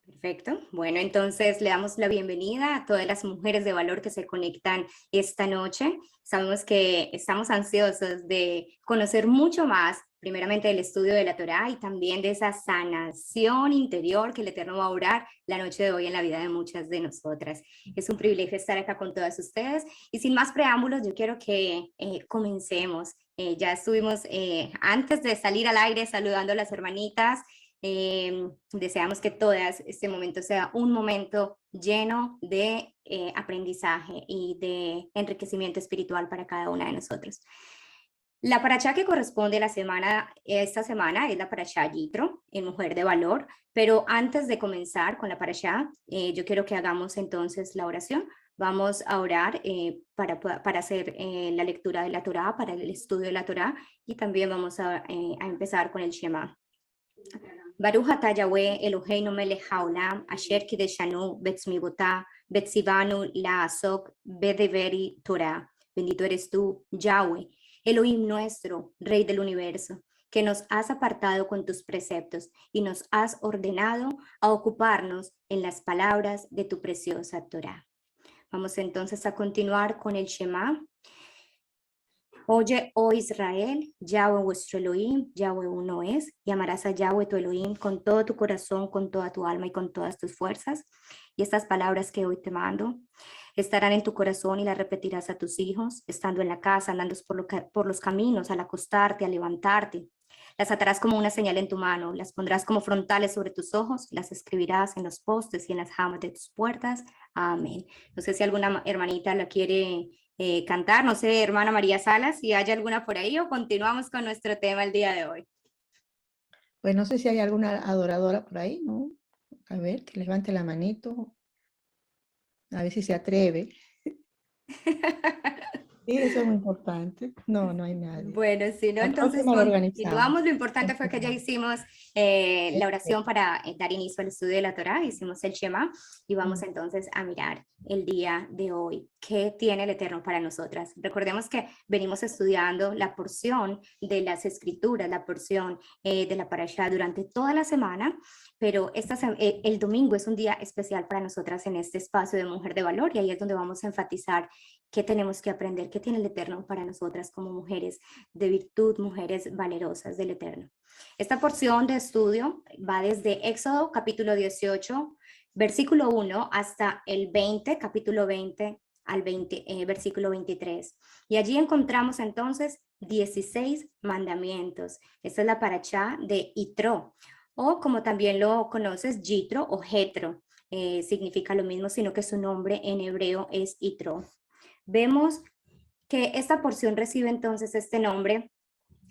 Perfecto. Bueno, entonces le damos la bienvenida a todas las mujeres de valor que se conectan esta noche. Sabemos que estamos ansiosos de conocer mucho más, primeramente del estudio de la Torá y también de esa sanación interior que el Eterno va a orar la noche de hoy en la vida de muchas de nosotras. Es un privilegio estar acá con todas ustedes y sin más preámbulos, yo quiero que comencemos. Ya estuvimos antes de salir al aire saludando a las hermanitas. Deseamos que todas este momento sea un momento lleno de aprendizaje y de enriquecimiento espiritual para cada una de nosotros. La paracha que corresponde a esta semana es la paracha Yitro, en Mujer de Valor, pero antes de comenzar con la paracha, yo quiero que hagamos entonces la oración. Vamos a orar para hacer la lectura de la Torá, para el estudio de la Torá, y también vamos a empezar con el Shema. Baruch atah Yahweh Eloheinu melech haolam, asher kideshanu betzmivotá, betzivanu la'asok bedeveri Torah. Bendito eres tú, Yahweh, Elohim nuestro, Rey del universo, que nos has apartado con tus preceptos y nos has ordenado a ocuparnos en las palabras de tu preciosa Torah. Vamos entonces a continuar con el Shema. Oye, oh Israel, Yahweh vuestro Elohim, Yahweh uno es, y amarás a Yahweh tu Elohim con todo tu corazón, con toda tu alma y con todas tus fuerzas. Y estas palabras que hoy te mando estarán en tu corazón y las repetirás a tus hijos, estando en la casa, andando por los caminos, al acostarte, al levantarte. Las atarás como una señal en tu mano, las pondrás como frontales sobre tus ojos, las escribirás en los postes y en las jamas de tus puertas. Amén. No sé si alguna hermanita la quiere cantar, no sé, hermana María Salas, si hay alguna por ahí o continuamos con nuestro tema el día de hoy. Pues no sé si hay alguna adoradora por ahí, ¿no? A ver, que levante la manito, a ver si se atreve. Sí, eso es muy importante. No, no hay nadie. Bueno, si no, La entonces próxima lo organizamos. continuamos. Lo importante fue que ya Continuamos. hicimos la oración para dar inicio al estudio de la Torá, hicimos el Shema y vamos Mm. entonces a mirar el día de hoy. ¿Qué tiene el Eterno para nosotras? Recordemos que venimos estudiando la porción de las Escrituras, la porción de la Parashá durante toda la semana, pero el domingo es un día especial para nosotras en este espacio de Mujer de Valor y ahí es donde vamos a enfatizar qué tenemos que aprender, qué tiene el Eterno para nosotras como mujeres de virtud, mujeres valerosas del Eterno. Esta porción de estudio va desde Éxodo capítulo 18, versículo 1 hasta el 20, capítulo 20 al 20, versículo 23. Y allí encontramos entonces 16 mandamientos. Esta es la parachá de Itro, o como también lo conoces, Yitro o Jetro. Significa lo mismo, sino que su nombre en hebreo es Itro. Vemos que esta porción recibe entonces este nombre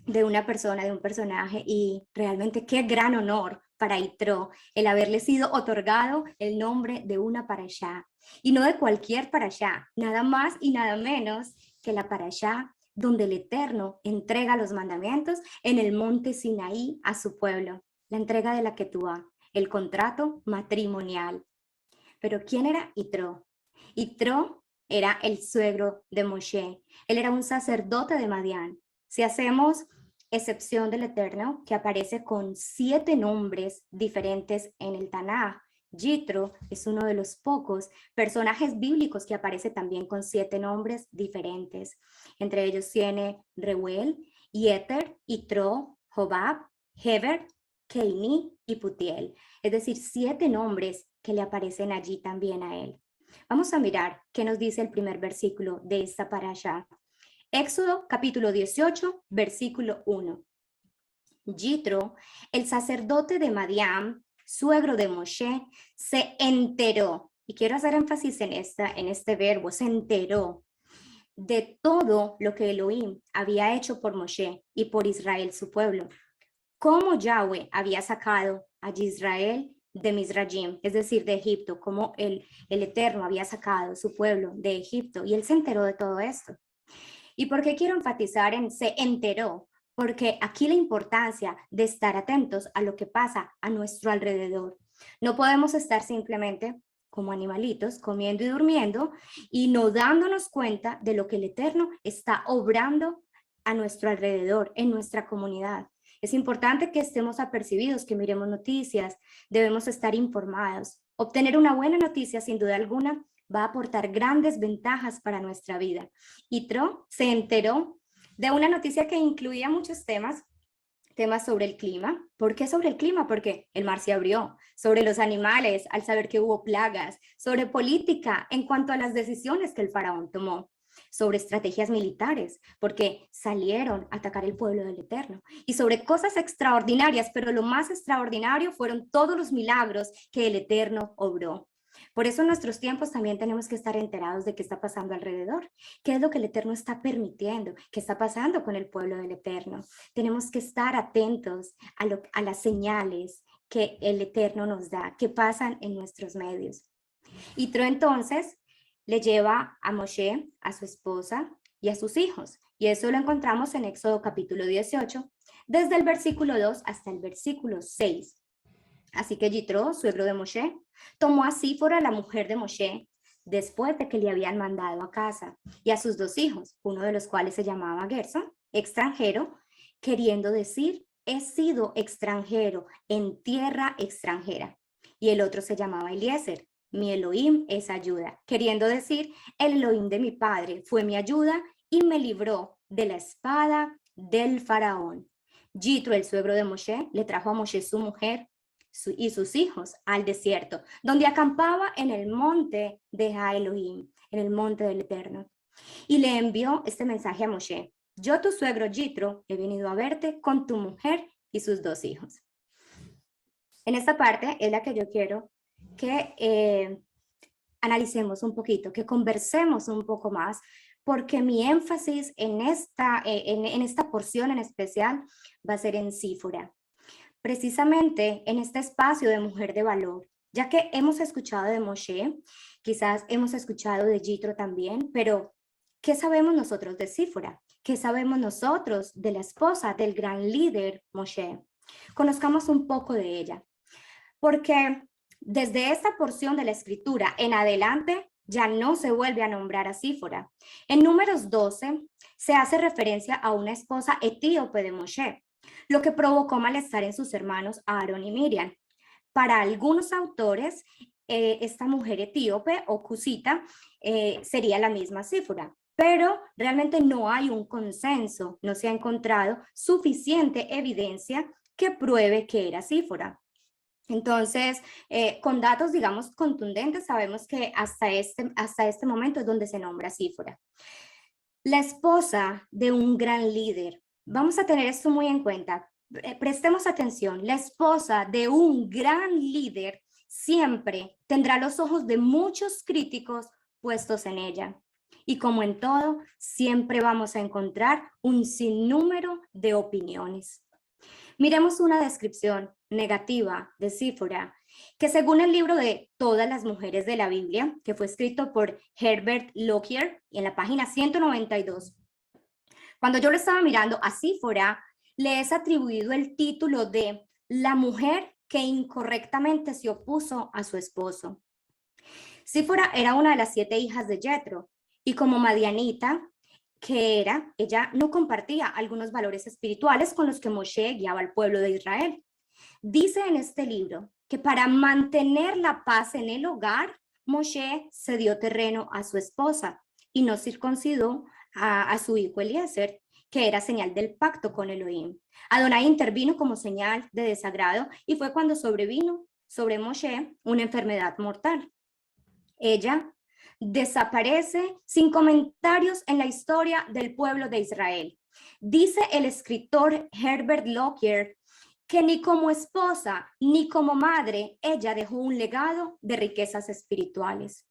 de una persona, de un personaje, y realmente qué gran honor para Itro el haberle sido otorgado el nombre de una parashá, y no de cualquier parashá, nada más y nada menos que la parashá donde el Eterno entrega los mandamientos en el monte Sinaí a su pueblo, la entrega de la Ketúa, el contrato matrimonial. Pero ¿quién era Itro? Itro era el suegro de Moshe. Él era un sacerdote de Madián. Si hacemos excepción del Eterno, que aparece con 7 nombres diferentes en el Tanaj, Yitro es uno de los pocos personajes bíblicos que aparece también con 7 nombres diferentes. Entre ellos tiene Reuel, Yeter, Itro, Jobab, Heber, Keini y Putiel. Es decir, 7 nombres que le aparecen allí también a él. Vamos a mirar qué nos dice el primer versículo de esta parasha. Éxodo capítulo 18, versículo 1. Yitro, el sacerdote de Madián, suegro de Moshe, se enteró, y quiero hacer énfasis en este verbo, se enteró de todo lo que Elohim había hecho por Moshe y por Israel, su pueblo. Cómo Yahweh había sacado a Israel de Mizrayim, es decir, de Egipto, como el Eterno había sacado su pueblo de Egipto, y él se enteró de todo esto. ¿Y por qué quiero enfatizar en se enteró? Porque aquí la importancia de estar atentos a lo que pasa a nuestro alrededor. No podemos estar simplemente como animalitos, comiendo y durmiendo, y no dándonos cuenta de lo que el Eterno está obrando a nuestro alrededor, en nuestra comunidad. Es importante que estemos apercibidos, que miremos noticias, debemos estar informados. Obtener una buena noticia, sin duda alguna, va a aportar grandes ventajas para nuestra vida. Yitro se enteró de una noticia que incluía muchos temas sobre el clima. ¿Por qué sobre el clima? Porque el mar se abrió, sobre los animales, al saber que hubo plagas, sobre política en cuanto a las decisiones que el faraón tomó, sobre estrategias militares, porque salieron a atacar el pueblo del Eterno, y sobre cosas extraordinarias, pero lo más extraordinario fueron todos los milagros que el Eterno obró. Por eso en nuestros tiempos también tenemos que estar enterados de qué está pasando alrededor, qué es lo que el Eterno está permitiendo, qué está pasando con el pueblo del Eterno. Tenemos que estar atentos a las señales que el Eterno nos da, que pasan en nuestros medios. Yitro entonces le lleva a Moshe, a su esposa y a sus hijos, y eso lo encontramos en Éxodo capítulo 18, desde el versículo 2 hasta el versículo 6. Así que Yitro, suegro de Moshe, tomó a Sífora, la mujer de Moshe, después de que le habían mandado a casa, y a sus 2 hijos, uno de los cuales se llamaba Gerson, extranjero, queriendo decir, he sido extranjero en tierra extranjera. Y el otro se llamaba Eliezer, mi Elohim es ayuda, queriendo decir, el Elohim de mi padre fue mi ayuda y me libró de la espada del faraón. Yitro, el suegro de Moshe, le trajo a Moshe su mujer y sus hijos al desierto, donde acampaba en el monte de Elohim, en el monte del Eterno. Y le envió este mensaje a Moshe: yo, tu suegro Yitro, he venido a verte con tu mujer y sus 2 hijos. En esta parte es la que yo quiero que analicemos un poquito, que conversemos un poco más, porque mi énfasis en esta porción en especial va a ser en Sífora, precisamente en este espacio de mujer de valor, ya que hemos escuchado de Moshe, quizás hemos escuchado de Yitro también, pero ¿qué sabemos nosotros de Sífora? ¿Qué sabemos nosotros de la esposa del gran líder Moshe? Conozcamos un poco de ella, porque desde esta porción de la escritura en adelante ya no se vuelve a nombrar a Sífora. En Números 12 se hace referencia a una esposa etíope de Moshe, lo que provocó malestar en sus hermanos Aarón y Miriam. Para algunos autores, esta mujer etíope o cusita sería la misma Sífora, pero realmente no hay un consenso, no se ha encontrado suficiente evidencia que pruebe que era Sífora. Entonces, con datos, digamos, contundentes, sabemos que hasta este momento es donde se nombra Sífora. La esposa de un gran líder. Vamos a tener esto muy en cuenta. Prestemos atención. La esposa de un gran líder siempre tendrá los ojos de muchos críticos puestos en ella. Y como en todo, siempre vamos a encontrar un sinnúmero de opiniones. Miremos una descripción negativa de Sífora, que según el libro de Todas las mujeres de la Biblia, que fue escrito por Herbert Lockyer en la página 192, cuando yo lo estaba mirando a Sífora, le es atribuido el título de la mujer que incorrectamente se opuso a su esposo. Sífora era una de las 7 hijas de Jetro, y como madianita, ella no compartía algunos valores espirituales con los que Moshe guiaba al pueblo de Israel. Dice en este libro que para mantener la paz en el hogar, Moshe cedió terreno a su esposa y no circuncidó a su hijo Eliezer, que era señal del pacto con Elohim. Adonai intervino como señal de desagrado y fue cuando sobrevino sobre Moshe una enfermedad mortal. Ella desaparece sin comentarios en la historia del pueblo de Israel. Dice el escritor Herbert Lockyer que ni como esposa ni como madre ella dejó un legado de riquezas espirituales.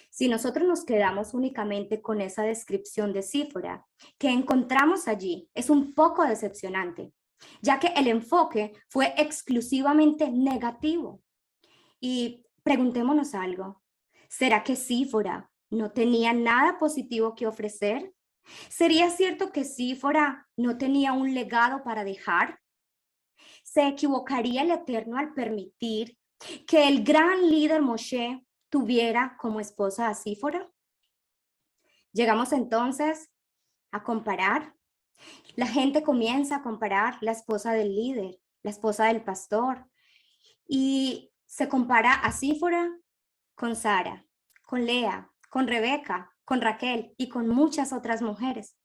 Si nosotros nos quedamos únicamente con esa descripción de Sífora que encontramos allí, es un poco decepcionante, ya que el enfoque fue exclusivamente negativo. Y preguntémonos algo. ¿Será que Sífora no tenía nada positivo que ofrecer? ¿Sería cierto que Sífora no tenía un legado para dejar? ¿Se equivocaría el Eterno al permitir que el gran líder Moshe tuviera como esposa a Sífora? Llegamos entonces a comparar La gente comienza a comparar la esposa del líder, la esposa del pastor, y se compara a Sífora con Sara, con Lea, con Rebeca, con Raquel y con muchas otras mujeres.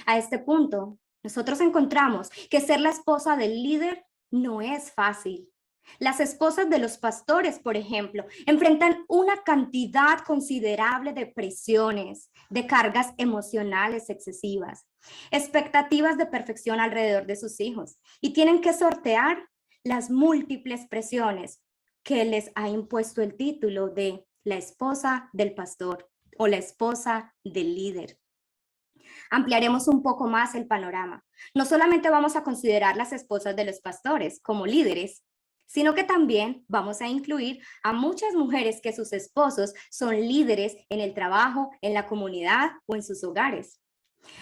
A este punto, nosotros encontramos que ser la esposa del líder no es fácil. Las esposas de los pastores, por ejemplo, enfrentan una cantidad considerable de presiones, de cargas emocionales excesivas, expectativas de perfección alrededor de sus hijos y tienen que sortear las múltiples presiones que les ha impuesto el título de la esposa del pastor o la esposa del líder. Ampliaremos un poco más el panorama. No solamente vamos a considerar las esposas de los pastores como líderes, sino que también vamos a incluir a muchas mujeres que sus esposos son líderes en el trabajo, en la comunidad o en sus hogares.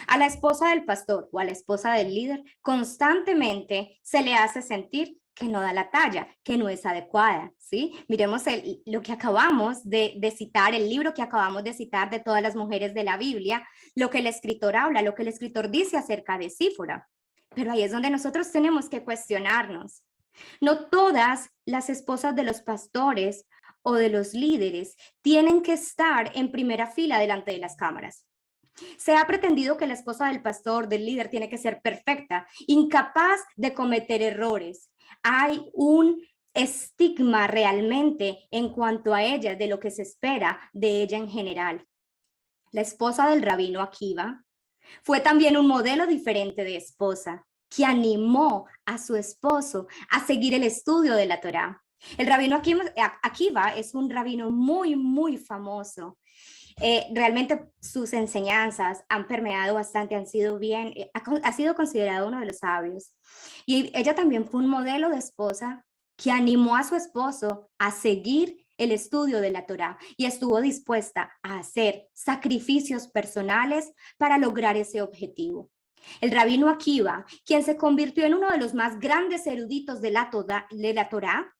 A la esposa del pastor o a la esposa del líder constantemente se le hace sentir que no da la talla, que no es adecuada, ¿sí? Miremos lo que acabamos de citar, el libro que acabamos de citar de todas las mujeres de la Biblia, lo que el escritor habla, lo que el escritor dice acerca de Sífora. Pero ahí es donde nosotros tenemos que cuestionarnos. No todas las esposas de los pastores o de los líderes tienen que estar en primera fila delante de las cámaras. Se ha pretendido que la esposa del pastor, del líder, tiene que ser perfecta, incapaz de cometer errores. Hay un estigma realmente en cuanto a ella, de lo que se espera de ella en general. La esposa del rabino Akiva fue también un modelo diferente de esposa, que animó a su esposo a seguir el estudio de la Torá. El rabino Akiva es un rabino muy, muy famoso. Realmente sus enseñanzas han permeado bastante, han sido bien, ha sido considerado uno de los sabios. Y ella también fue un modelo de esposa que animó a su esposo a seguir el estudio de la Torá y estuvo dispuesta a hacer sacrificios personales para lograr ese objetivo. El rabino Akiva, quien se convirtió en uno de los más grandes eruditos de la Torá,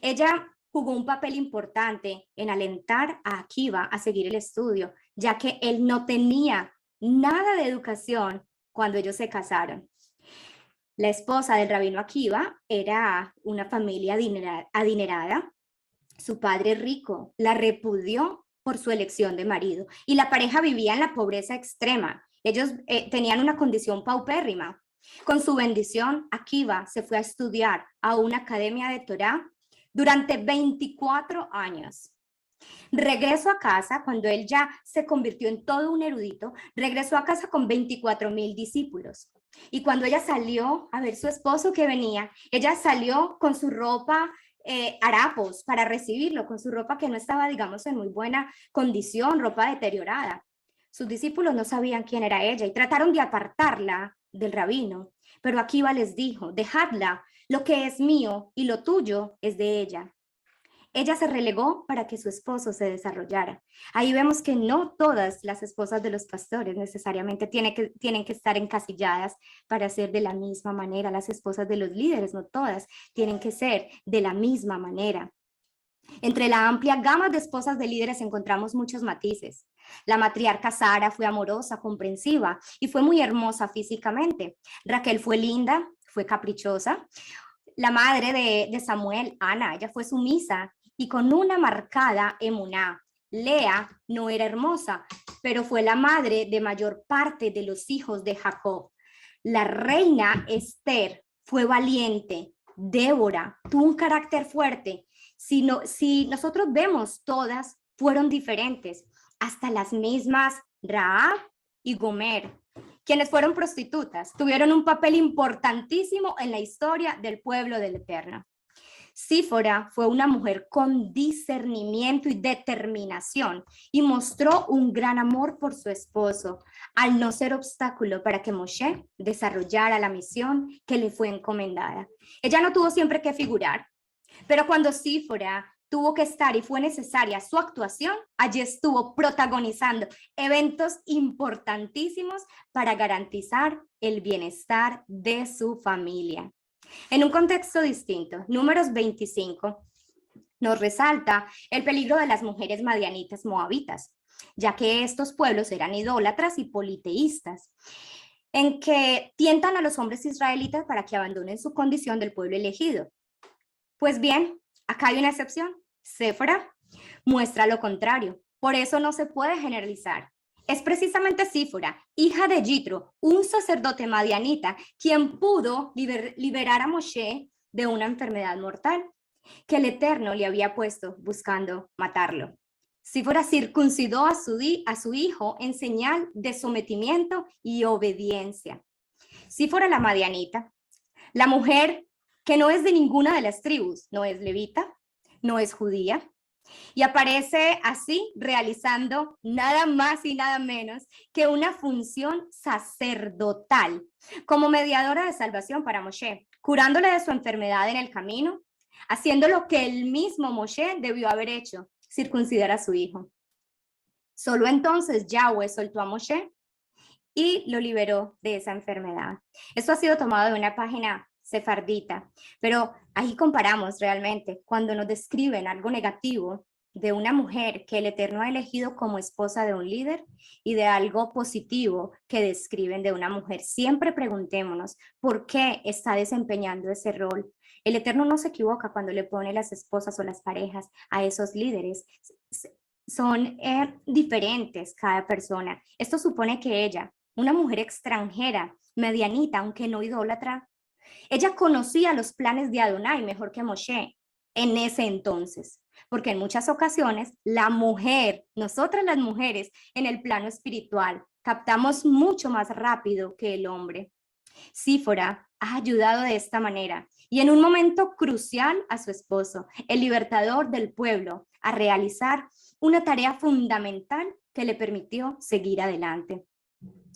ella jugó un papel importante en alentar a Akiva a seguir el estudio, ya que él no tenía nada de educación cuando ellos se casaron. La esposa del rabino Akiva era una familia adinerada. Su padre rico la repudió por su elección de marido y la pareja vivía en la pobreza extrema. Ellos tenían una condición paupérrima. Con su bendición, Akiva se fue a estudiar a una academia de Torá durante 24 años. Regresó a casa, cuando él ya se convirtió en todo un erudito, regresó a casa con 24,000 discípulos. Y cuando ella salió a ver su esposo que venía, ella salió con su ropa harapos para recibirlo, con su ropa que no estaba, digamos, en muy buena condición, ropa deteriorada. Sus discípulos no sabían quién era ella y trataron de apartarla del rabino, pero Akiva les dijo: dejadla, lo que es mío y lo tuyo es de ella. Ella se relegó para que su esposo se desarrollara. Ahí vemos que no todas las esposas de los pastores necesariamente tienen que estar encasilladas para ser de la misma manera. Las esposas de los líderes, no todas, tienen que ser de la misma manera. Entre la amplia gama de esposas de líderes encontramos muchos matices. La matriarca Sara fue amorosa, comprensiva y fue muy hermosa físicamente. Raquel fue linda, fue caprichosa. La madre de Samuel, Ana, ella fue sumisa y con una marcada emuná. Lea no era hermosa, pero fue la madre de mayor parte de los hijos de Jacob. La reina Esther fue valiente. Débora tuvo un carácter fuerte. Si nosotros vemos, todas fueron diferentes, hasta las mismas Raab y Gomer, quienes fueron prostitutas, tuvieron un papel importantísimo en la historia del pueblo del Eterno. Sífora fue una mujer con discernimiento y determinación y mostró un gran amor por su esposo, al no ser obstáculo para que Moshe desarrollara la misión que le fue encomendada. Ella no tuvo siempre que figurar, pero cuando Sífora tuvo que estar y fue necesaria su actuación, allí estuvo protagonizando eventos importantísimos para garantizar el bienestar de su familia. En un contexto distinto, Números 25 nos resalta el peligro de las mujeres madianitas moabitas, ya que estos pueblos eran idólatras y politeístas. en que tientan a los hombres israelitas para que abandonen su condición del pueblo elegido. Pues bien, acá hay una excepción. Séfora muestra lo contrario. Por eso no se puede generalizar. Es precisamente Sífora, hija de Yitro, un sacerdote madianita, quien pudo liberar a Moshe de una enfermedad mortal que el Eterno le había puesto buscando matarlo. Sífora circuncidó a su hijo en señal de sometimiento y obediencia. Sífora la madianita, la mujer que no es de ninguna de las tribus, no es levita, no es judía, y aparece así realizando nada más y nada menos que una función sacerdotal como mediadora de salvación para Moshe, curándole de su enfermedad en el camino, haciendo lo que el mismo Moshe debió haber hecho, circuncidar a su hijo. Solo entonces Yahweh soltó a Moshe y lo liberó de esa enfermedad. Esto ha sido tomado de una página sefardita, pero ahí comparamos realmente cuando nos describen algo negativo de una mujer que el Eterno ha elegido como esposa de un líder y de algo positivo que describen de una mujer. Siempre preguntémonos por qué está desempeñando ese rol. El Eterno no se equivoca cuando le pone las esposas o las parejas a esos líderes. Son diferentes cada persona. Esto supone que ella, una mujer extranjera, medianita, aunque no idólatra, ella conocía los planes de Adonai mejor que Moshe en ese entonces, porque en muchas ocasiones la mujer, nosotras las mujeres en el plano espiritual, captamos mucho más rápido que el hombre. Sífora ha ayudado de esta manera y en un momento crucial a su esposo, el libertador del pueblo, a realizar una tarea fundamental que le permitió seguir adelante.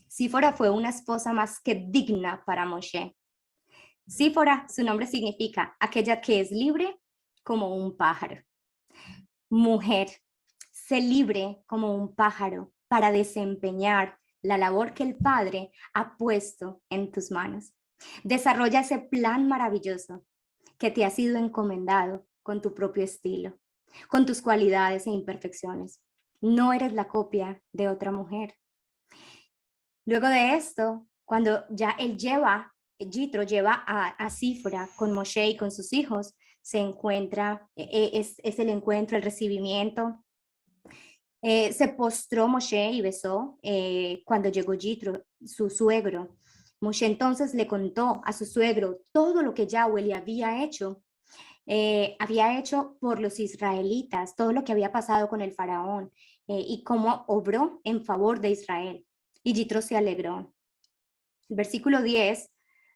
Sífora fue una esposa más que digna para Moshe. Sífora, su nombre significa aquella que es libre como un pájaro. Mujer, sé libre como un pájaro para desempeñar la labor que el Padre ha puesto en tus manos. Desarrolla ese plan maravilloso que te ha sido encomendado con tu propio estilo, con tus cualidades e imperfecciones. No eres la copia de otra mujer. Luego de esto, cuando ya Yitro lleva a Sífora con Moshe y con sus hijos, se encuentra, es el encuentro, el recibimiento. Se postró Moshe y besó cuando llegó Yitro, su suegro. Moshe entonces le contó a su suegro todo lo que Yahweh le había hecho por los israelitas, todo lo que había pasado con el faraón y cómo obró en favor de Israel. Y Yitro se alegró. El versículo 10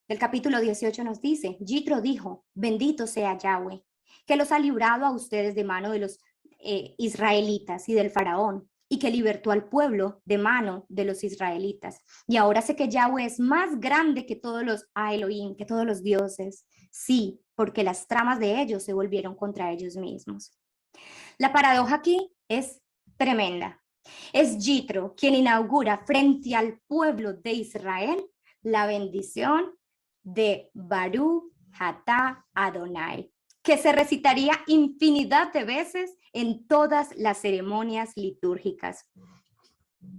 del capítulo 18 nos dice, Yitro dijo, bendito sea Yahweh, que los ha librado a ustedes de mano de los israelitas y del faraón, y que libertó al pueblo de mano de los israelitas. Y ahora sé que Yahweh es más grande que todos los Elohim, que todos los dioses. Sí, porque las tramas de ellos se volvieron contra ellos mismos. La paradoja aquí es tremenda. Es Yitro quien inaugura frente al pueblo de Israel la bendición de Baruch Atah Adonai, que se recitaría infinidad de veces en todas las ceremonias litúrgicas.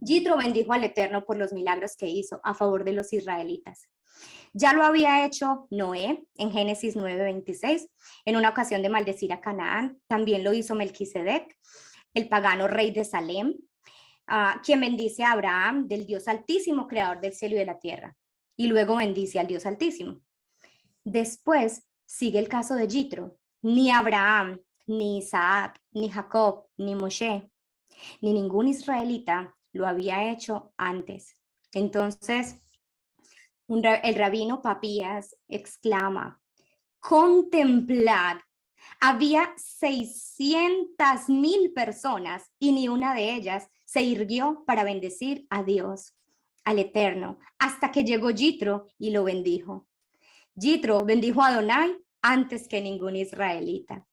Yitro bendijo al Eterno por los milagros que hizo a favor de los israelitas. Ya lo había hecho Noé en Génesis 9:26, en una ocasión de maldecir a Canaán. También lo hizo Melquisedec, el pagano rey de Salem, quien bendice a Abraham, del Dios Altísimo, creador del cielo y de la tierra. Y luego bendice al Dios Altísimo. Después sigue el caso de Yitro. Ni Abraham, ni Isaac, ni Jacob, ni Moshe, ni ningún israelita lo había hecho antes. Entonces, el rabino Papías exclama, contemplad, había 600,000 personas y ni una de ellas se irguió para bendecir a Dios, al Eterno, hasta que llegó Yitro y lo bendijo. Yitro bendijo a Adonai antes que ningún israelita.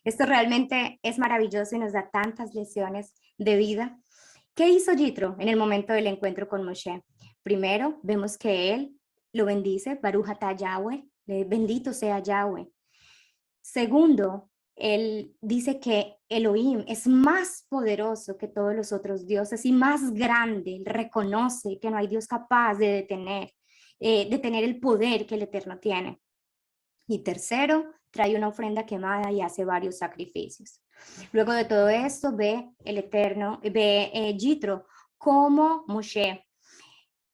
Esto realmente es maravilloso y nos da tantas lecciones de vida. ¿Qué hizo Yitro en el momento del encuentro con Moshe? Primero, vemos que él lo bendice, Baruch Atah Yahweh, bendito sea Yahweh. Segundo, él dice que Elohim es más poderoso que todos los otros dioses y más grande. Él reconoce que no hay Dios capaz de tener el poder que el Eterno tiene. Y tercero, trae una ofrenda quemada y hace varios sacrificios. Luego de todo esto, ve el Eterno, ve Yitro como Moshe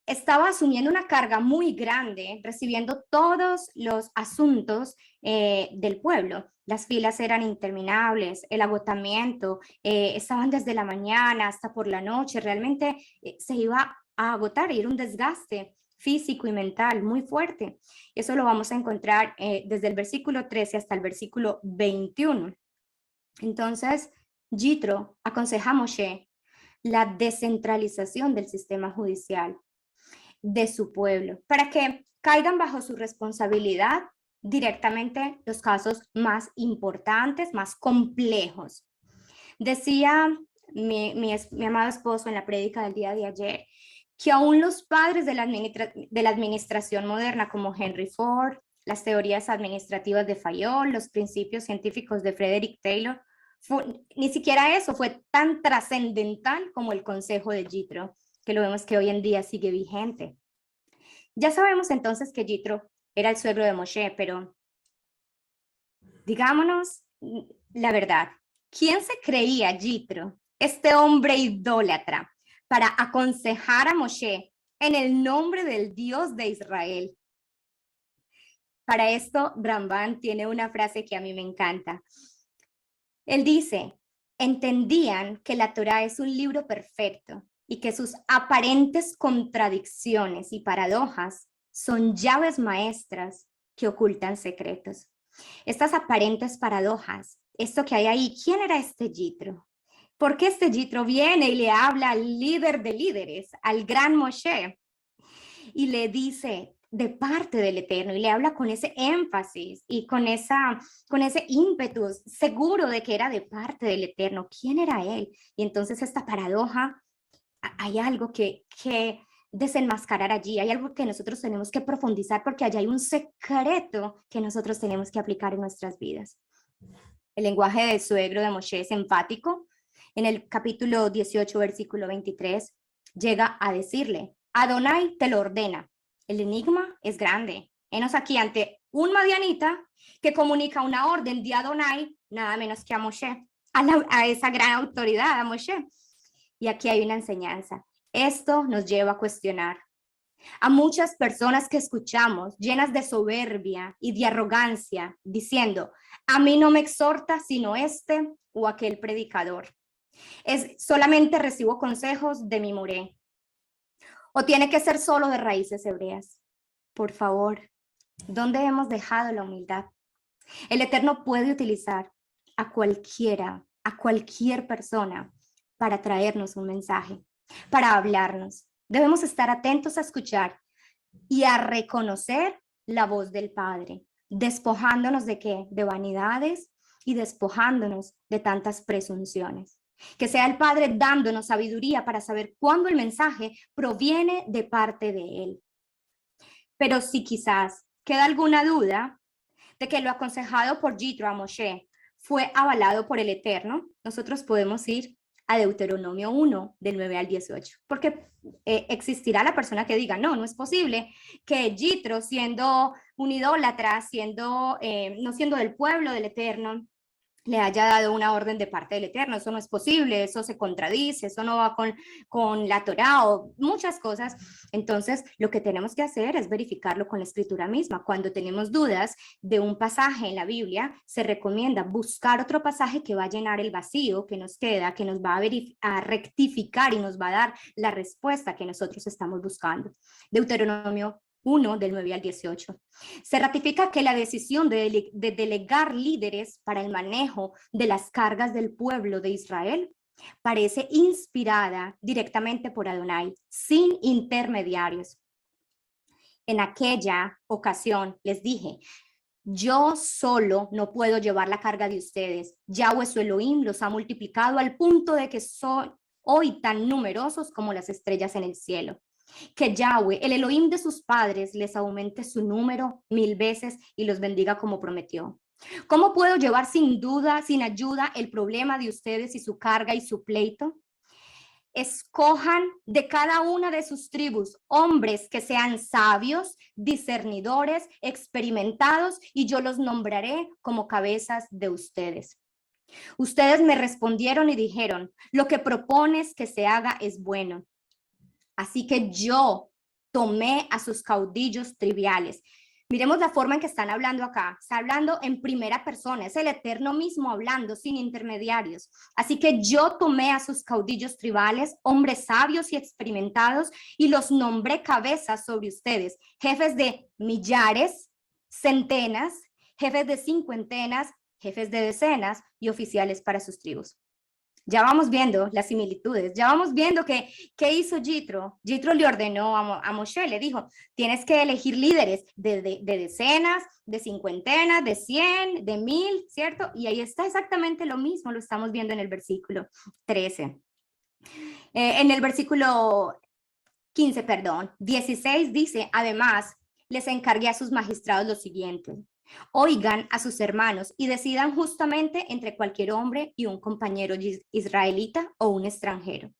estaba asumiendo una carga muy grande, recibiendo todos los asuntos del pueblo. Las filas eran interminables, el agotamiento, estaban desde la mañana hasta por la noche, realmente se iba a agotar, era un desgaste físico y mental muy fuerte. Eso lo vamos a encontrar desde el versículo 13 hasta el versículo 21. Entonces, Yitro aconseja a Moshe la descentralización del sistema judicial de su pueblo, para que caigan bajo su responsabilidad directamente los casos más importantes, más complejos. Decía mi amado esposo en la prédica del día de ayer, que aún los padres de la administración moderna, como Henry Ford, las teorías administrativas de Fayol, los principios científicos de Frederick Taylor, ni siquiera eso fue tan trascendental como el consejo de Yitro, que lo vemos que hoy en día sigue vigente. Ya sabemos entonces que Yitro era el suegro de Moshe, pero digámonos la verdad, ¿quién se creía Yitro, este hombre idólatra, para aconsejar a Moshe en el nombre del Dios de Israel? Para esto, Ramban tiene una frase que a mí me encanta. Él dice, entendían que la Torá es un libro perfecto y que sus aparentes contradicciones y paradojas son llaves maestras que ocultan secretos. Estas aparentes paradojas, esto que hay ahí, ¿quién era este Yitro? ¿Por qué este Yitro viene y le habla al líder de líderes, al gran Moshe? Y le dice de parte del Eterno y le habla con ese énfasis y con ese ímpetu, seguro de que era de parte del Eterno. ¿Quién era él? Y entonces esta paradoja, hay algo que desenmascarar allí, hay algo que nosotros tenemos que profundizar porque allá hay un secreto que nosotros tenemos que aplicar en nuestras vidas. El lenguaje del suegro de Moshe es enfático. En el capítulo 18, versículo 23, llega a decirle, Adonai te lo ordena. El enigma es grande. Enos aquí ante un madianita que comunica una orden de Adonai, nada menos que a Moshe, a esa gran autoridad, a Moshe. Y aquí hay una enseñanza. Esto nos lleva a cuestionar a muchas personas que escuchamos llenas de soberbia y de arrogancia, diciendo, a mí no me exhorta sino este o aquel predicador. Solamente recibo consejos de mi moré. O tiene que ser solo de raíces hebreas. Por favor, ¿dónde hemos dejado la humildad? El Eterno puede utilizar a cualquiera, a cualquier persona para traernos un mensaje, para hablarnos. Debemos estar atentos a escuchar y a reconocer la voz del Padre, despojándonos de qué? De vanidades y despojándonos de tantas presunciones. Que sea el Padre dándonos sabiduría para saber cuándo el mensaje proviene de parte de Él. Pero si quizás queda alguna duda de que lo aconsejado por Yitro a Moshe fue avalado por el Eterno, nosotros podemos ir a Deuteronomio 1, del 9 al 18, porque existirá la persona que diga, no es posible que Yitro, siendo un idólatra, no siendo del pueblo del Eterno, le haya dado una orden de parte del Eterno. Eso no es posible, eso se contradice, eso no va con la Torá o muchas cosas. Entonces, lo que tenemos que hacer es verificarlo con la Escritura misma. Cuando tenemos dudas de un pasaje en la Biblia, se recomienda buscar otro pasaje que va a llenar el vacío que nos queda, que nos va a rectificar y nos va a dar la respuesta que nosotros estamos buscando. Deuteronomio 1, del 9 al 18. Se ratifica que la decisión de delegar líderes para el manejo de las cargas del pueblo de Israel parece inspirada directamente por Adonai, sin intermediarios. En aquella ocasión les dije, yo solo no puedo llevar la carga de ustedes. Yahweh su Elohim los ha multiplicado al punto de que son hoy tan numerosos como las estrellas en el cielo. Que Yahweh, el Elohim de sus padres, les aumente su número 1000 veces y los bendiga como prometió. ¿Cómo puedo llevar sin duda, sin ayuda, el problema de ustedes y su carga y su pleito? Escojan de cada una de sus tribus hombres que sean sabios, discernidores, experimentados, y yo los nombraré como cabezas de ustedes. Ustedes me respondieron y dijeron, lo que propones que se haga es bueno. Así que yo tomé a sus caudillos triviales. Miremos la forma en que están hablando acá. Está hablando en primera persona. Es el Eterno mismo hablando sin intermediarios. Así que yo tomé a sus caudillos tribales, hombres sabios y experimentados, y los nombré cabezas sobre ustedes, jefes de millares, centenas, jefes de cincuentenas, jefes de decenas y oficiales para sus tribus. Ya vamos viendo las similitudes, ya vamos viendo qué hizo Yitro. Yitro le ordenó a Moshe, le dijo, tienes que elegir líderes de decenas, de cincuentenas, de 100, de 1000, ¿cierto? Y ahí está exactamente lo mismo, lo estamos viendo en el versículo 13. En el versículo 15, perdón, 16 dice, además, les encargué a sus magistrados lo siguiente. Oigan a sus hermanos y decidan justamente entre cualquier hombre y un compañero israelita o un extranjero.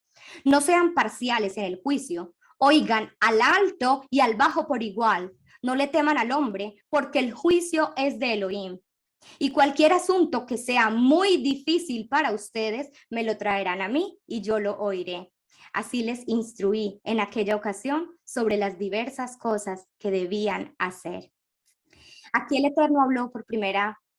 No sean parciales en el juicio. Oigan al alto y al bajo por igual. No le teman al hombre, porque el juicio es de Elohim. Y cualquier asunto que sea muy difícil para ustedes, me lo traerán a mí y yo lo oiré. Así les instruí en aquella ocasión sobre las diversas cosas que debían hacer. Aquí el Eterno habló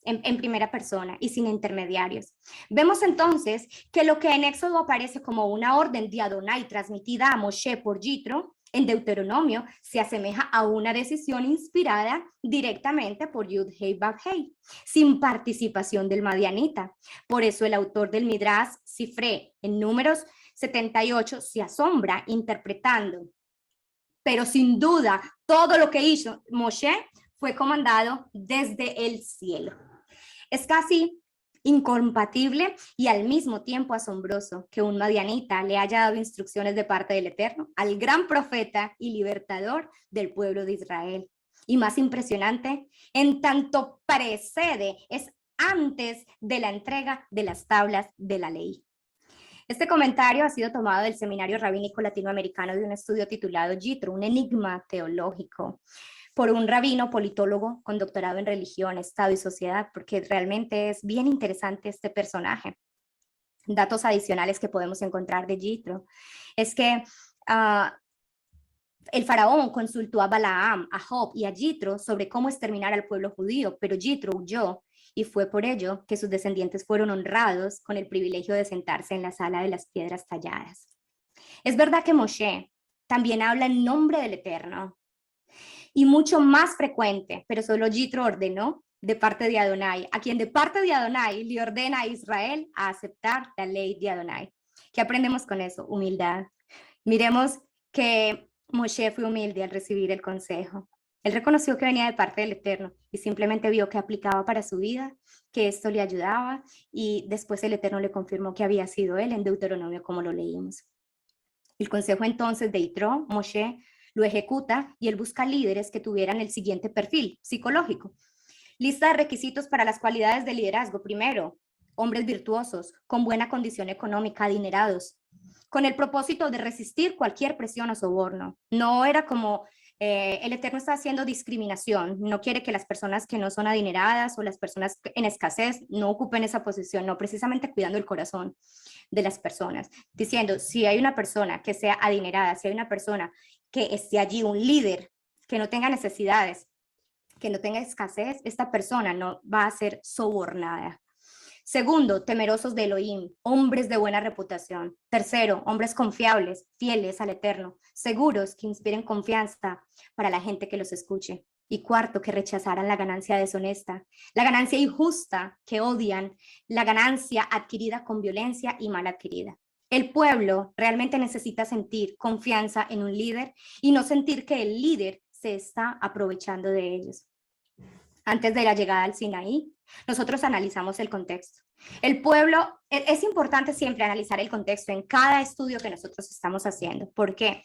en primera persona y sin intermediarios. Vemos entonces que lo que en Éxodo aparece como una orden de Adonai transmitida a Moshe por Yitro, en Deuteronomio se asemeja a una decisión inspirada directamente por Yud-Hei Vav-Hei, sin participación del madianita. Por eso el autor del Midrash Sifré en Números 78 se asombra interpretando. Pero sin duda, todo lo que hizo Moshe fue comandado desde el cielo. Es casi incompatible y al mismo tiempo asombroso que un madianita le haya dado instrucciones de parte del Eterno al gran profeta y libertador del pueblo de Israel. Y más impresionante, en tanto precede, es antes de la entrega de las tablas de la ley. Este comentario ha sido tomado del Seminario Rabínico Latinoamericano de un estudio titulado Yitro, un enigma teológico, por un rabino politólogo con doctorado en religión, Estado y sociedad, porque realmente es bien interesante este personaje. Datos adicionales que podemos encontrar de Yitro es que el faraón consultó a Balaam, a Job y a Yitro sobre cómo exterminar al pueblo judío, pero Yitro huyó y fue por ello que sus descendientes fueron honrados con el privilegio de sentarse en la sala de las piedras talladas. Es verdad que Moshe también habla en nombre del Eterno, y mucho más frecuente, pero solo Yitro ordenó de parte de Adonai, a quien de parte de Adonai le ordena a Israel a aceptar la ley de Adonai. ¿Qué aprendemos con eso? Humildad. Miremos que Moshe fue humilde al recibir el consejo. Él reconoció que venía de parte del Eterno y simplemente vio que aplicaba para su vida, que esto le ayudaba, y después el Eterno le confirmó que había sido él en Deuteronomio, como lo leímos. El consejo entonces de Yitro, Moshe, lo ejecuta y él busca líderes que tuvieran el siguiente perfil psicológico. Lista de requisitos para las cualidades de liderazgo. Primero, hombres virtuosos, con buena condición económica, adinerados, con el propósito de resistir cualquier presión o soborno. No era como el Eterno está haciendo discriminación, no quiere que las personas que no son adineradas o las personas en escasez no ocupen esa posición, no, precisamente cuidando el corazón de las personas, diciendo, si hay una persona que sea adinerada, si hay una persona que esté allí, un líder que no tenga necesidades, que no tenga escasez, esta persona no va a ser sobornada. Segundo, temerosos de Elohim, hombres de buena reputación. Tercero, hombres confiables, fieles al Eterno, seguros que inspiren confianza para la gente que los escuche. Y cuarto, que rechazaran la ganancia deshonesta, la ganancia injusta que odian, la ganancia adquirida con violencia y mal adquirida. El pueblo realmente necesita sentir confianza en un líder y no sentir que el líder se está aprovechando de ellos. Antes de la llegada al Sinaí, nosotros analizamos el contexto. El pueblo, es importante siempre analizar el contexto en cada estudio que nosotros estamos haciendo. ¿Por qué?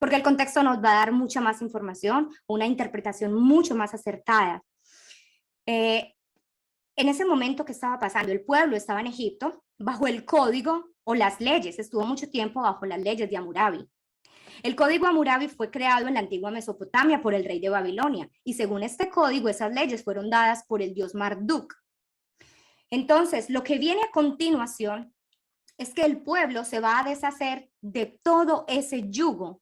Porque el contexto nos va a dar mucha más información, una interpretación mucho más acertada. En ese momento que estaba pasando, el pueblo estaba en Egipto bajo el código o las leyes, estuvo mucho tiempo bajo las leyes de Hammurabi. El código Hammurabi fue creado en la antigua Mesopotamia por el rey de Babilonia y según este código esas leyes fueron dadas por el dios Marduk. Entonces, lo que viene a continuación es que el pueblo se va a deshacer de todo ese yugo.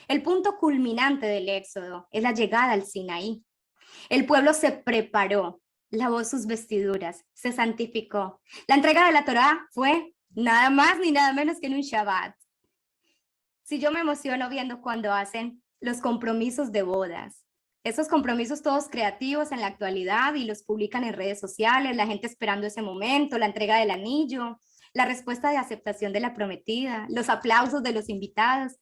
El punto culminante del éxodo es la llegada al Sinaí. El pueblo se preparó, lavó sus vestiduras, se santificó. La entrega de la Torá fue nada más ni nada menos que en un Shabbat. Si yo me emociono viendo cuando hacen los compromisos de bodas, esos compromisos todos creativos en la actualidad y los publican en redes sociales, la gente esperando ese momento, la entrega del anillo, la respuesta de aceptación de la prometida, los aplausos de los invitados.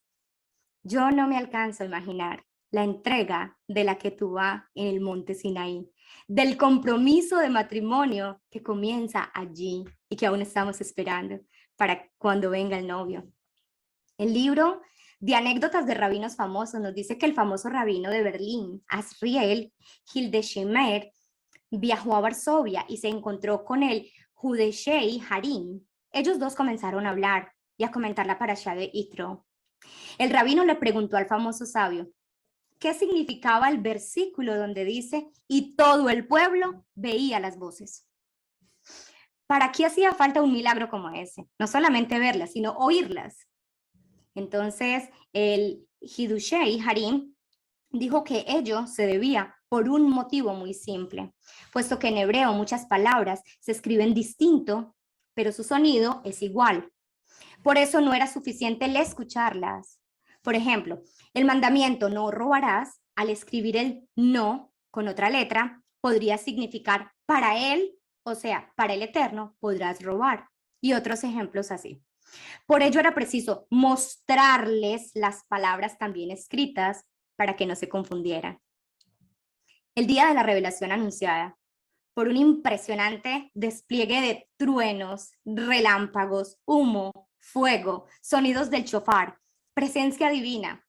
Yo no me alcanzo a imaginar la entrega de la Ketubá en el monte Sinaí, del compromiso de matrimonio que comienza allí y que aún estamos esperando para cuando venga el novio. El libro de anécdotas de rabinos famosos nos dice que el famoso rabino de Berlín, Azriel Hildesheimer, viajó a Varsovia y se encontró con el Judeshei Harim. Ellos dos comenzaron a hablar y a comentar la parashá de Yitro. El rabino le preguntó al famoso sabio qué significaba el versículo donde dice, y todo el pueblo veía las voces. ¿Para qué hacía falta un milagro como ese? No solamente verlas, sino oírlas. Entonces, el Hidushei Harim dijo que ello se debía por un motivo muy simple, puesto que en hebreo muchas palabras se escriben distinto, pero su sonido es igual. Por eso no era suficiente el escucharlas. Por ejemplo, el mandamiento no robarás, al escribir el no con otra letra, podría significar para él, o sea, para el Eterno, podrás robar. Y otros ejemplos así. Por ello era preciso mostrarles las palabras también escritas para que no se confundieran. El día de la revelación anunciada, por un impresionante despliegue de truenos, relámpagos, humo, fuego, sonidos del shofar, presencia divina.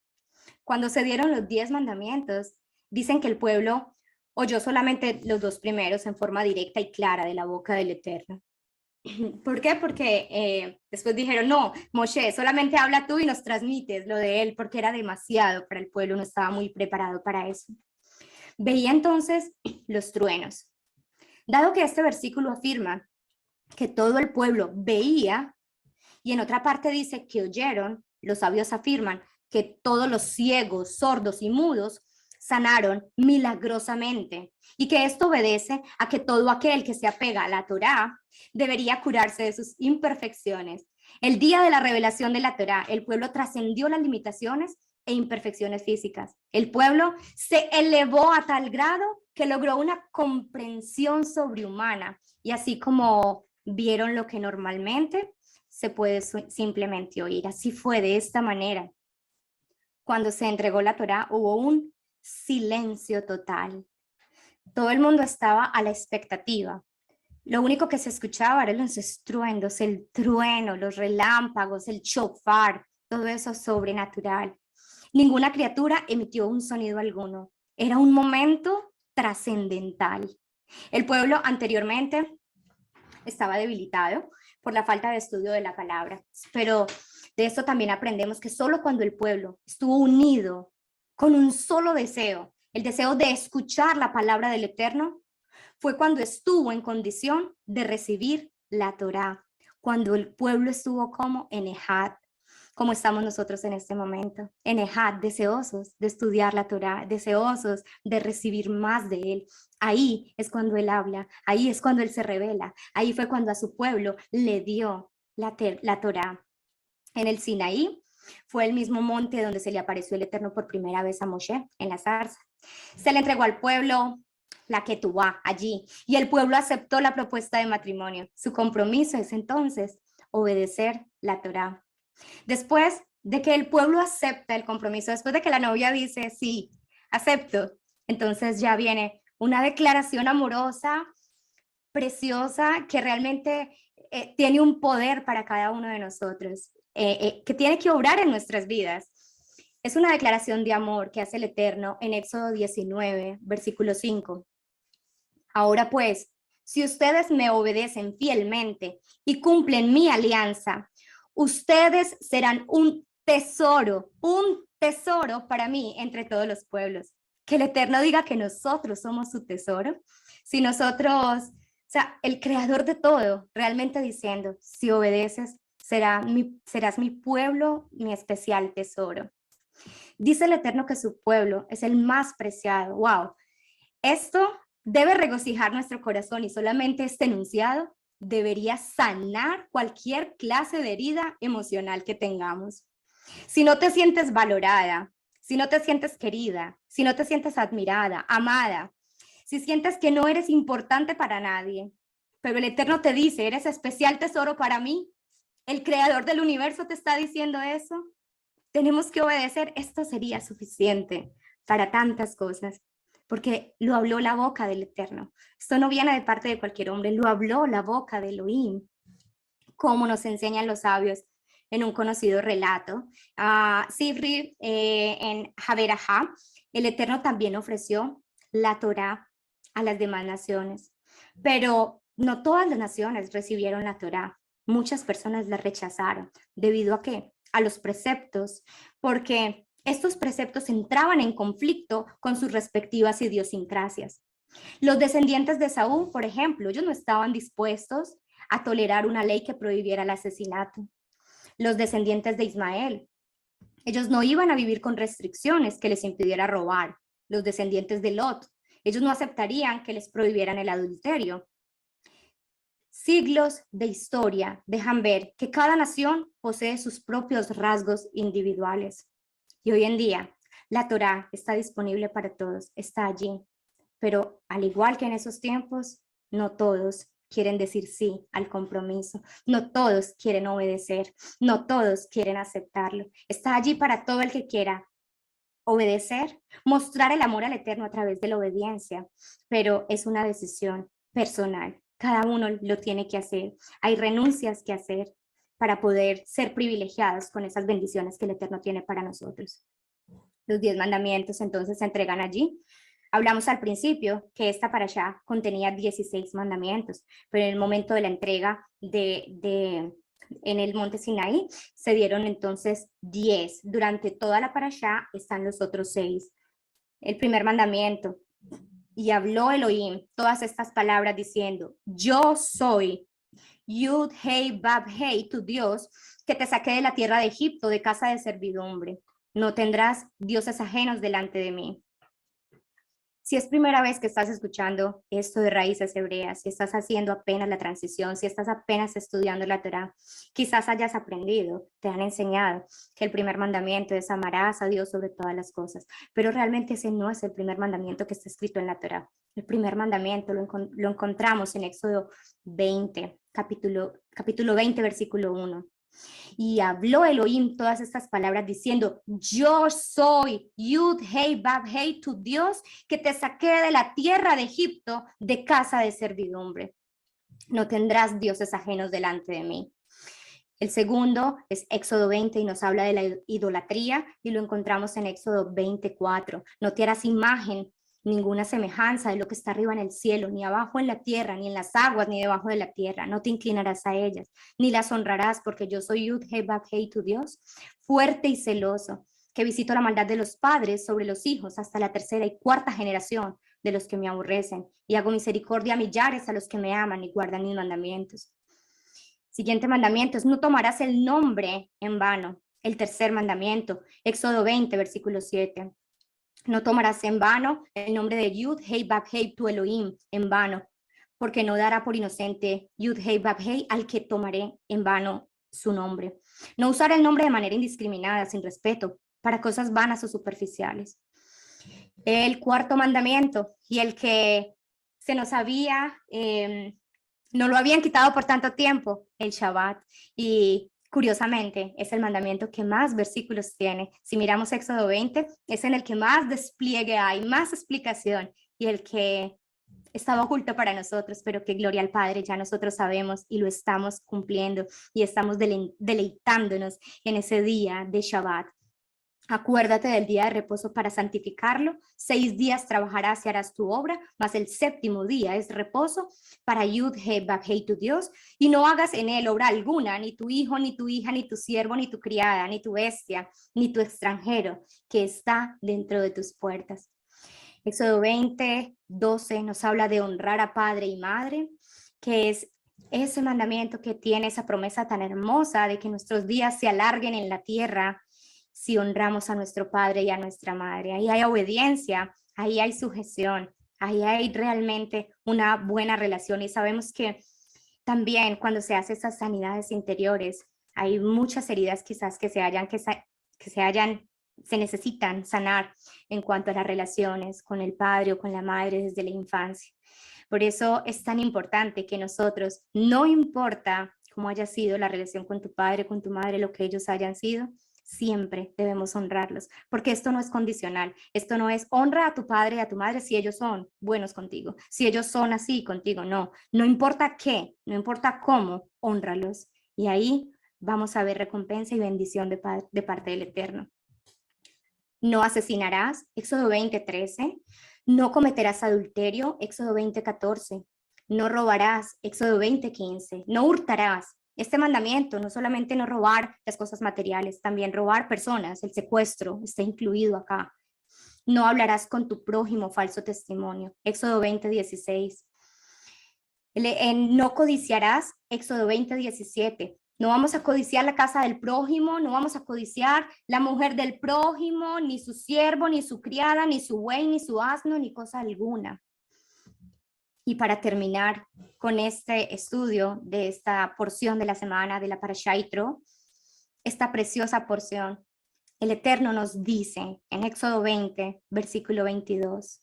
Cuando se dieron los 10 mandamientos, dicen que el pueblo oyó solamente los 2 primeros en forma directa y clara de la boca del Eterno. ¿Por qué? Porque después dijeron, no, Moshe, solamente habla tú y nos transmites lo de él, porque era demasiado para el pueblo, no estaba muy preparado para eso. Veía entonces los truenos. Dado que este versículo afirma que todo el pueblo veía, y en otra parte dice que oyeron, los sabios afirman que todos los ciegos, sordos y mudos sanaron milagrosamente, y que esto obedece a que todo aquel que se apega a la Torá debería curarse de sus imperfecciones. El día de la revelación de la Torá, el pueblo trascendió las limitaciones e imperfecciones físicas. El pueblo se elevó a tal grado que logró una comprensión sobrehumana, y así como vieron lo que normalmente se puede simplemente oír. Así fue de esta manera. Cuando se entregó la Torá, hubo un silencio total. Todo el mundo estaba a la expectativa. Lo único que se escuchaba eran los estruendos, el trueno, los relámpagos, el shofar, todo eso sobrenatural. Ninguna criatura emitió un sonido alguno. Era un momento trascendental. El pueblo anteriormente estaba debilitado por la falta de estudio de la palabra, pero de esto también aprendemos que solo cuando el pueblo estuvo unido con un solo deseo, el deseo de escuchar la palabra del Eterno, fue cuando estuvo en condición de recibir la Torá, cuando el pueblo estuvo como en Ejad, como estamos nosotros en este momento, en Ejad, deseosos de estudiar la Torá, deseosos de recibir más de Él. Ahí es cuando Él habla, ahí es cuando Él se revela, ahí fue cuando a su pueblo le dio la Torá. En el Sinaí fue el mismo monte donde se le apareció el Eterno por primera vez a Moshe, en la zarza. Se le entregó al pueblo la Ketubá allí, y el pueblo aceptó la propuesta de matrimonio. Su compromiso es entonces obedecer la Torá. Después de que el pueblo acepta el compromiso, después de que la novia dice, sí, acepto, entonces ya viene una declaración amorosa, preciosa, que realmente tiene un poder para cada uno de nosotros, que tiene que obrar en nuestras vidas. Es una declaración de amor que hace el Eterno en Éxodo 19, versículo 5. Ahora pues, si ustedes me obedecen fielmente y cumplen mi alianza, ustedes serán un tesoro para mí entre todos los pueblos. Que el Eterno diga que nosotros somos su tesoro. Si nosotros, o sea, el creador de todo, realmente diciendo, si obedeces, serás mi pueblo, mi especial tesoro. Dice el Eterno que su pueblo es el más preciado. Wow, esto debe regocijar nuestro corazón y solamente este enunciado debería sanar cualquier clase de herida emocional que tengamos. Si no te sientes valorada, si no te sientes querida, si no te sientes admirada, amada, si sientes que no eres importante para nadie, pero el Eterno te dice, eres especial tesoro para mí, el creador del universo te está diciendo eso, tenemos que obedecer, esto sería suficiente para tantas cosas, porque lo habló la boca del Eterno. Esto no viene de parte de cualquier hombre, lo habló la boca de Elohim, como nos enseñan los sabios en un conocido relato. Sifri, en Haberajá, el Eterno también ofreció la Torá a las demás naciones, pero no todas las naciones recibieron la Torá. Muchas personas la rechazaron. ¿Debido a qué? A los preceptos, porque estos preceptos entraban en conflicto con sus respectivas idiosincrasias. Los descendientes de Saúl, por ejemplo, ellos no estaban dispuestos a tolerar una ley que prohibiera el asesinato. Los descendientes de Ismael, ellos no iban a vivir con restricciones que les impidiera robar. Los descendientes de Lot, ellos no aceptarían que les prohibieran el adulterio. Siglos de historia dejan ver que cada nación posee sus propios rasgos individuales. Y hoy en día, la Torá está disponible para todos, está allí. Pero al igual que en esos tiempos, no todos quieren decir sí al compromiso, no todos quieren obedecer, no todos quieren aceptarlo. Está allí para todo el que quiera obedecer, mostrar el amor al Eterno a través de la obediencia, pero es una decisión personal. Cada uno lo tiene que hacer. Hay renuncias que hacer para poder ser privilegiados con esas bendiciones que el Eterno tiene para nosotros. Los 10 mandamientos entonces se entregan allí. Hablamos al principio que esta parashá contenía 16 mandamientos, pero en el momento de la entrega en el monte Sinaí se dieron entonces 10. Durante toda la parashá están los otros 6. El primer mandamiento, y habló Elohim todas estas palabras diciendo, yo soy Yud Hei Bab Hei, tu Dios, que te saqué de la tierra de Egipto, de casa de servidumbre. No tendrás dioses ajenos delante de mí. Si es primera vez que estás escuchando esto de raíces hebreas, si estás haciendo apenas la transición, si estás apenas estudiando la Torá, quizás hayas aprendido, te han enseñado que el primer mandamiento es amarás a Dios sobre todas las cosas, pero realmente ese no es el primer mandamiento que está escrito en la Torá. El primer mandamiento lo encontramos en Éxodo 20, capítulo 20, versículo 1. Y habló Elohim todas estas palabras diciendo, yo soy Yud Hei Bab Hei, tu Dios, que te saqué de la tierra de Egipto, de casa de servidumbre. No tendrás dioses ajenos delante de mí. El segundo es Éxodo 20 y nos habla de la idolatría y lo encontramos en Éxodo 24. No te harás imagen ninguna semejanza de lo que está arriba en el cielo, ni abajo en la tierra, ni en las aguas, ni debajo de la tierra. No te inclinarás a ellas, ni las honrarás, porque yo soy Yud Hei Bab Hei, tu Dios, fuerte y celoso, que visito la maldad de los padres sobre los hijos hasta la tercera y cuarta generación de los que me aborrecen, y hago misericordia a millares a los que me aman y guardan mis mandamientos. Siguiente mandamiento es no tomarás el nombre en vano. El tercer mandamiento, Éxodo 20, versículo 7. No tomarás en vano el nombre de Yud Hei Bab Hei tu Elohim en vano, porque no dará por inocente Yud Hei Bab Hei al que tomaré en vano su nombre. No usar el nombre de manera indiscriminada, sin respeto, para cosas vanas o superficiales. El cuarto mandamiento, y el que se nos había, no lo habían quitado por tanto tiempo, el Shabbat, y curiosamente, es el mandamiento que más versículos tiene. Si miramos Éxodo 20, es en el que más despliegue hay, más explicación, y el que estaba oculto para nosotros, pero que gloria al Padre, ya nosotros sabemos y lo estamos cumpliendo y estamos deleitándonos en ese día de Shabbat. Acuérdate del día de reposo para santificarlo. 6 días trabajarás y harás tu obra, mas el séptimo día es reposo para Yud He Bab Hei tu Dios, y no hagas en él obra alguna, ni tu hijo, ni tu hija, ni tu siervo, ni tu criada, ni tu bestia, ni tu extranjero que está dentro de tus puertas. Éxodo 20:12 nos habla de honrar a padre y madre, que es ese mandamiento que tiene esa promesa tan hermosa de que nuestros días se alarguen en la tierra si honramos a nuestro padre y a nuestra madre. Ahí hay obediencia, ahí hay sujeción, ahí hay realmente una buena relación, y sabemos que también cuando se hace esas sanidades interiores, hay muchas heridas quizás se necesitan sanar en cuanto a las relaciones con el padre o con la madre desde la infancia. Por eso es tan importante que nosotros, no importa cómo haya sido la relación con tu padre, con tu madre, lo que ellos hayan sido, siempre debemos honrarlos, porque esto no es condicional, esto no es honra a tu padre y a tu madre si ellos son buenos contigo, si ellos son así contigo, no, no importa qué, no importa cómo, honralos, y ahí vamos a ver recompensa y bendición de parte del Eterno. No asesinarás, Éxodo 20:13. No cometerás adulterio, Éxodo 20:14. No robarás, Éxodo 20:15. No hurtarás. Este mandamiento, no solamente no robar las cosas materiales, también robar personas, el secuestro está incluido acá. No hablarás con tu prójimo falso testimonio, Éxodo 20:16. No codiciarás, Éxodo 20:17. No vamos a codiciar la casa del prójimo, no vamos a codiciar la mujer del prójimo, ni su siervo, ni su criada, ni su buey, ni su asno, ni cosa alguna. Y para terminar con este estudio de esta porción de la semana de la Parashá Yitro, esta preciosa porción, el Eterno nos dice en Éxodo 20, versículo 22,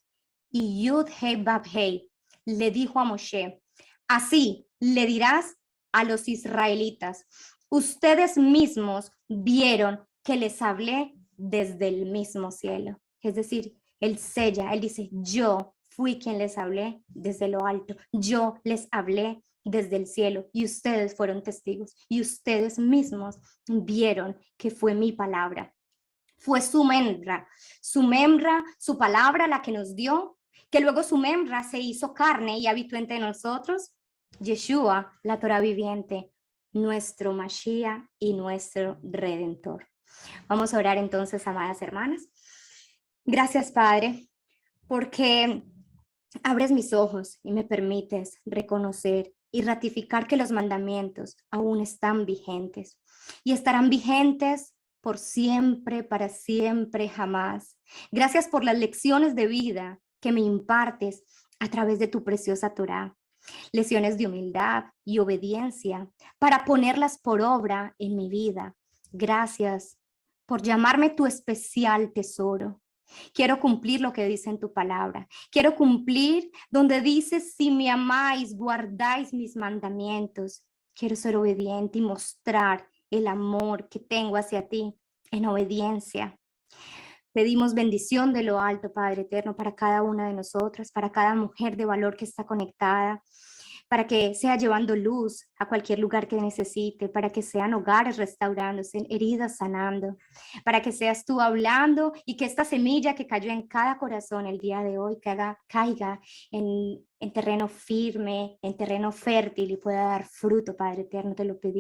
y Yud He Bab Hei le dijo a Moshe, así le dirás a los israelitas, ustedes mismos vieron que les hablé desde el mismo cielo. Es decir, él sella, él dice, yo fui quien les hablé desde lo alto, yo les hablé desde el cielo y ustedes fueron testigos y ustedes mismos vieron que fue mi palabra. Fue su memra, su palabra la que nos dio, que luego su memra se hizo carne y habitó entre nosotros. Yeshua, la Torah viviente, nuestro Mashiach y nuestro Redentor. Vamos a orar entonces, amadas hermanas. Gracias, Padre, porque abres mis ojos y me permites reconocer y ratificar que los mandamientos aún están vigentes y estarán vigentes por siempre, para siempre, jamás. Gracias por las lecciones de vida que me impartes a través de tu preciosa Torá. Lecciones de humildad y obediencia para ponerlas por obra en mi vida. Gracias por llamarme tu especial tesoro. Quiero cumplir lo que dice en tu palabra. Quiero cumplir donde dices, si me amáis, guardáis mis mandamientos. Quiero ser obediente y mostrar el amor que tengo hacia ti en obediencia. Pedimos bendición de lo alto, Padre eterno, para cada una de nosotras, para cada mujer de valor que está conectada, para que sea llevando luz a cualquier lugar que necesite, para que sean hogares restaurándose, heridas sanando, para que seas tú hablando y que esta semilla que cayó en cada corazón el día de hoy caiga en terreno firme, en terreno fértil y pueda dar fruto, Padre eterno, te lo pedimos.